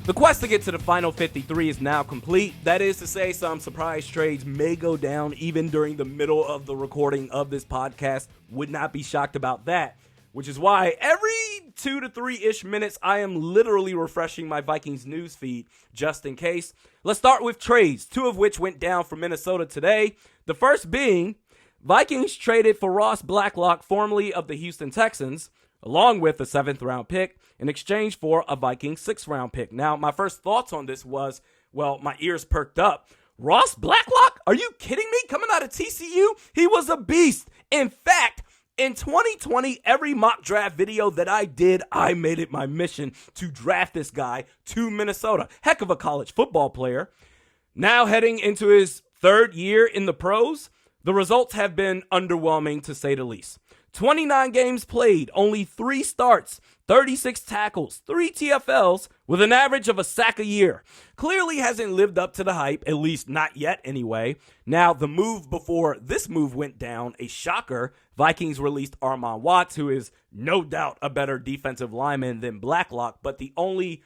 The quest to get to the final 53 is now complete. That is to say, some surprise trades may go down even during the middle of the recording of this podcast. Would not be shocked about that, which is why every 2 to 3-ish minutes, I am literally refreshing my Vikings news feed just in case. Let's start with trades, 2 of which went down for Minnesota today. The first being Vikings traded for Ross Blacklock, formerly of the Houston Texans, along with a 7th-round pick, in exchange for a Vikings 6th-round pick. Now, my first thoughts on this was, well, my ears perked up. Ross Blacklock? Are you kidding me? Coming out of TCU? He was a beast. In fact, in 2020, every mock draft video that I did, I made it my mission to draft this guy to Minnesota. Heck of a college football player. Now heading into his 3rd year in the pros, the results have been underwhelming to say the least. 29 games played, only 3 starts, 36 tackles, 3 TFLs, with an average of a sack a year. Clearly hasn't lived up to the hype, at least not yet anyway. Now, the move before this move went down, a shocker, Vikings released Armon Watts, who is no doubt a better defensive lineman than Blacklock, but the only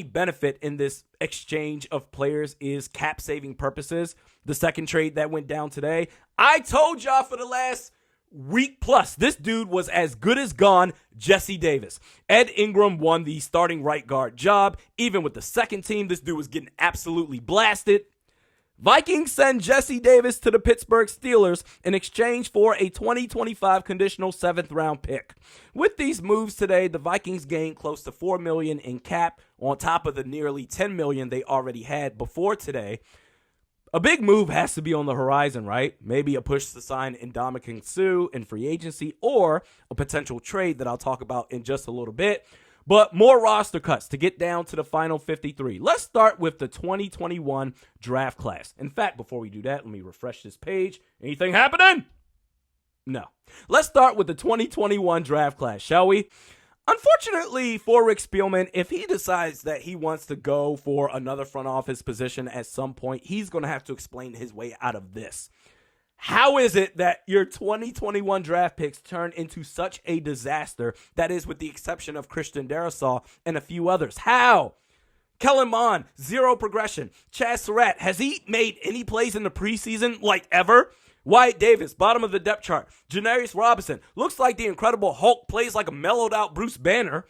benefit in this exchange of players is cap-saving purposes. The second trade that went down today, I told y'all for the last week plus, this dude was as good as gone, Jesse Davis. Ed Ingram won the starting right guard job. Even with the second team, this dude was getting absolutely blasted. Vikings send Jesse Davis to the Pittsburgh Steelers in exchange for a 2025 conditional 7th-round pick. With these moves today, the Vikings gained close to $4 million in cap on top of the nearly $10 million they already had before today. A big move has to be on the horizon, right? Maybe a push to sign Ndamukong Suh in free agency or a potential trade that I'll talk about in just a little bit. But more roster cuts to get down to the final 53. Let's start with the 2021 draft class. In fact, before we do that, let me refresh this page. Anything happening? No. Let's start with the 2021 draft class, shall we? Unfortunately for Rick Spielman, if he decides that he wants to go for another front office position at some point, he's going to have to explain his way out of this. How is it that your 2021 draft picks turn into such a disaster, that is with the exception of Christian Darrisaw and a few others? How? Kellen Mond, 0 progression. Chaz Surratt, has he made any plays in the preseason like ever? Wyatt Davis, bottom of the depth chart. Janarius Robinson, looks like the Incredible Hulk, plays like a mellowed out Bruce Banner.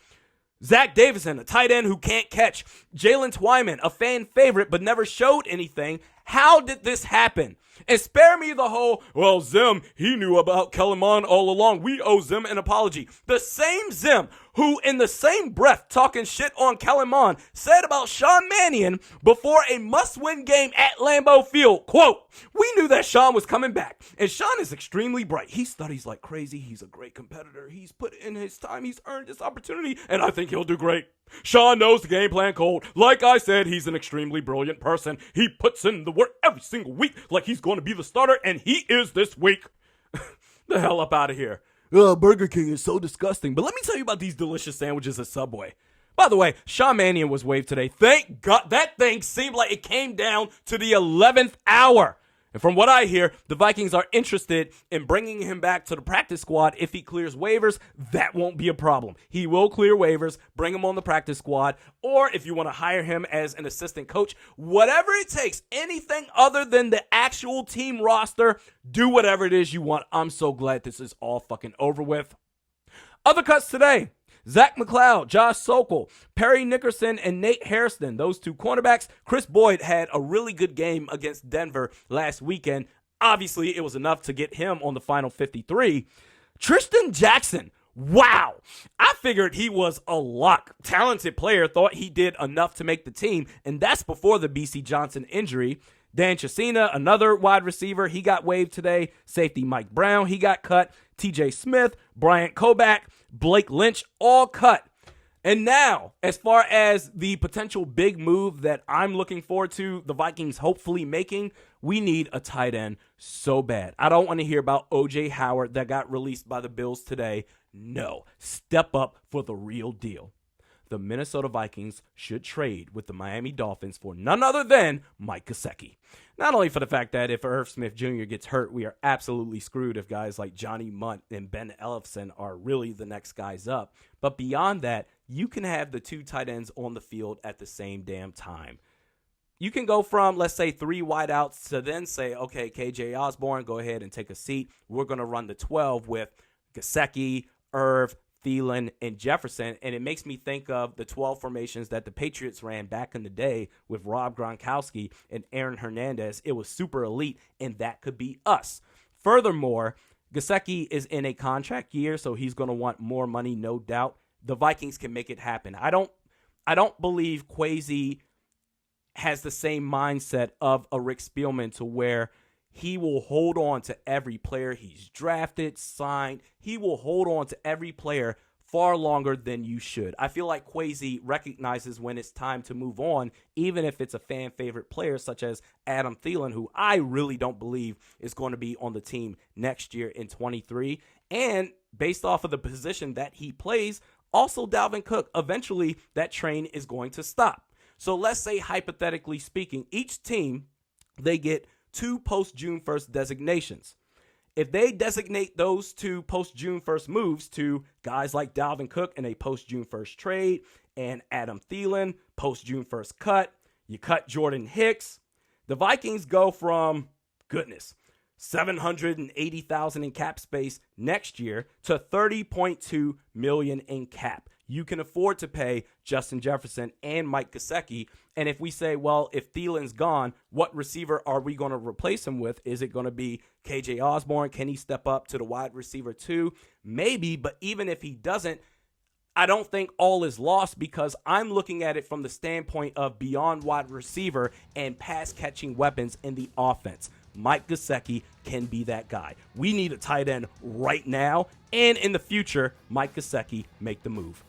Zach Davison, a tight end who can't catch. Jalen Twyman, a fan favorite but never showed anything. How did this happen? And spare me the whole, well, Zim, he knew about Kellen Mond all along. We owe Zim an apology. The same Zim who, in the same breath, talking shit on Kellen Mond, said about Sean Mannion before a must-win game at Lambeau Field, quote, we knew that Sean was coming back. And Sean is extremely bright. He studies like crazy. He's a great competitor. He's put in his time. He's earned this opportunity. And I think he'll do great. Sean knows the game plan cold. Like I said, he's an extremely brilliant person. He puts in the work every single week like he's going to be the starter, and he is this week. The hell up out of here. Burger King is so disgusting. But let me tell you about these delicious sandwiches at Subway. By the way, Sean Mannion was waived today. Thank God. That thing seemed like it came down to the 11th hour. And from what I hear, the Vikings are interested in bringing him back to the practice squad. If he clears waivers, that won't be a problem. He will clear waivers, bring him on the practice squad, or if you want to hire him as an assistant coach, whatever it takes, anything other than the actual team roster, do whatever it is you want. I'm so glad this is all fucking over with. Other cuts today. Zach McLeod, Josh Sokol, Perry Nickerson, and Nate Hairston, those 2 cornerbacks. Chris Boyd had a really good game against Denver last weekend. Obviously, it was enough to get him on the final 53. Tristan Jackson, wow. I figured he was a lock. Talented player, thought he did enough to make the team, and that's before the B.C. Johnson injury. Dan Chisena, another wide receiver, he got waived today. Safety Mike Brown, he got cut. TJ Smith, Bryant Koback, Blake Lynch, all cut. And now, as far as the potential big move that I'm looking forward to the Vikings hopefully making, we need a tight end so bad. I don't want to hear about O.J. Howard that got released by the Bills today. No, step up for the real deal. the Minnesota Vikings should trade with the Miami Dolphins for none other than Mike Gesicki. Not only for the fact that if Irv Smith Jr. gets hurt, we are absolutely screwed if guys like Johnny Munt and Ben Ellefson are really the next guys up, but beyond that, you can have the two tight ends on the field at the same damn time. You can go from, let's say, 3 wideouts to then say, okay, KJ Osborne, go ahead and take a seat. We're going to run the 12 with Gesicki, Irv, Thielen, and Jefferson, and it makes me think of the 12 formations that the Patriots ran back in the day with Rob Gronkowski and Aaron Hernandez. It was super elite, and that could be us. Furthermore, Gesicki is in a contract year, so he's going to want more money, no doubt. The Vikings can make it happen. I don't believe Kwesi has the same mindset of a Rick Spielman to where he will hold on to every player he's drafted, signed. He will hold on to every player far longer than you should. I feel like Kwesi recognizes when it's time to move on, even if it's a fan favorite player such as Adam Thielen, who I really don't believe is going to be on the team next year in 23. And based off of the position that he plays, also Dalvin Cook, eventually that train is going to stop. So let's say, hypothetically speaking, each team, they get 2 post-June 1st designations. If they designate those 2 post-June 1st moves to guys like Dalvin Cook in a post-June 1st trade and Adam Thielen, post-June 1st cut, you cut Jordan Hicks, the Vikings go from, goodness, $780,000 in cap space next year to $30.2 million in cap. You can afford to pay Justin Jefferson and Mike Gesicki. And if we say, well, if Thielen's gone, what receiver are we going to replace him with? Is it going to be KJ Osborne? Can he step up to the wide receiver too? Maybe, but even if he doesn't, I don't think all is lost because I'm looking at it from the standpoint of beyond wide receiver and pass catching weapons in the offense. Mike Gesicki can be that guy. We need a tight end right now, and in the future, Mike Gesicki make the move.